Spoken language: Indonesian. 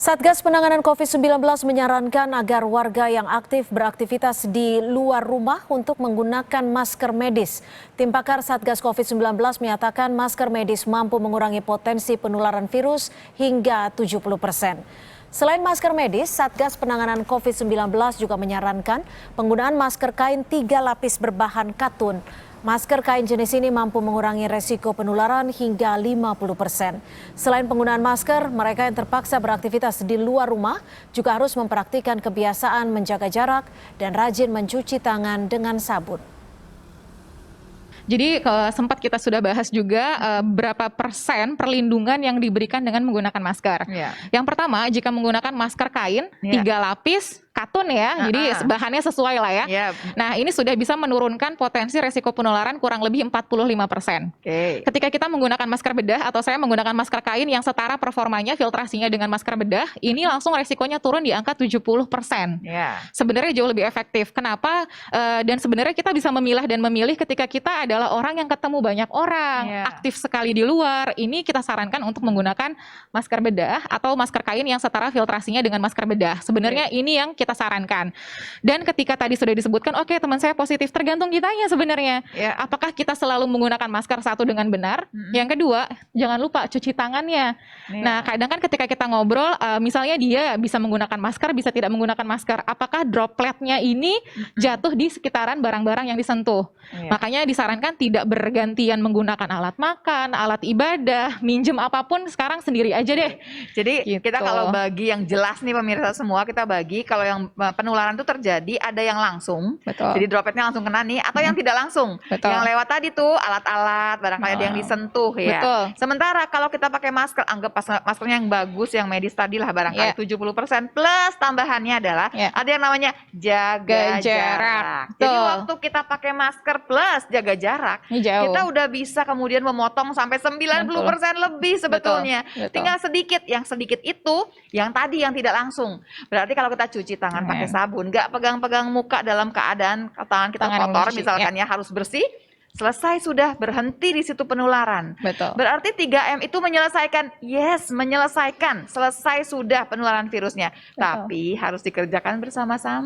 Satgas Penanganan COVID-19 menyarankan agar warga yang aktif beraktivitas di luar rumah untuk menggunakan masker medis. Tim pakar Satgas COVID-19 menyatakan masker medis mampu mengurangi potensi penularan virus hingga 70%. Selain masker medis, Satgas Penanganan COVID-19 juga menyarankan penggunaan masker kain 3 lapis berbahan katun. Masker kain jenis ini mampu mengurangi resiko penularan hingga 50%. Selain penggunaan masker, mereka yang terpaksa beraktivitas di luar rumah juga harus mempraktikkan kebiasaan menjaga jarak dan rajin mencuci tangan dengan sabun. Jadi sempat kita sudah bahas juga berapa persen perlindungan yang diberikan dengan menggunakan masker. Yang pertama, jika menggunakan masker kain 3 lapis katun ya, jadi bahannya sesuai lah ya. Nah, ini sudah bisa menurunkan potensi resiko penularan kurang lebih 45%. Ketika kita menggunakan masker bedah atau saya menggunakan masker kain yang setara performanya, filtrasinya dengan masker bedah, ini langsung resikonya turun di angka 70%. Sebenarnya jauh lebih efektif. Kenapa? Dan sebenarnya kita bisa memilah dan memilih ketika kita adalah orang yang ketemu banyak orang, aktif sekali di luar. Ini kita sarankan untuk menggunakan masker bedah atau masker kain yang setara filtrasinya dengan masker bedah. Sebenarnya ini yang kita sarankan. Dan ketika tadi sudah disebutkan, oke, teman saya positif, tergantung kitanya sebenarnya. Apakah kita selalu menggunakan masker satu dengan benar? Yang kedua, jangan lupa cuci tangannya. Nah, kadang kan ketika kita ngobrol, misalnya dia bisa menggunakan masker, bisa tidak menggunakan masker. Apakah dropletnya ini jatuh di sekitaran barang-barang yang disentuh? Makanya disarankan tidak bergantian menggunakan alat makan, alat ibadah, minjem apapun sekarang sendiri aja deh. Jadi kita kalau bagi yang jelas nih pemirsa semua, kita bagi kalau yang penularan itu terjadi ada yang langsung, jadi dropletnya langsung kena nih, atau yang tidak langsung, yang lewat tadi tuh alat-alat, barangkali ada yang disentuh ya. Sementara kalau kita pakai masker, anggap maskernya yang bagus, yang medis tadi lah barangkali 70%, plus tambahannya adalah ada yang namanya jaga jarak. Jadi waktu kita pakai masker plus jaga jarak, kita udah bisa kemudian memotong sampai 90% lebih sebetulnya. Tinggal sedikit, yang sedikit itu yang tadi yang tidak langsung. Berarti kalau kita cuci tangan pakai sabun, nggak pegang-pegang muka dalam keadaan tangan kita kotor misalkan ya, harus bersih. Selesai, sudah berhenti di situ penularan. Berarti 3M itu menyelesaikan, menyelesaikan, selesai sudah penularan virusnya. Tapi harus dikerjakan bersama-sama.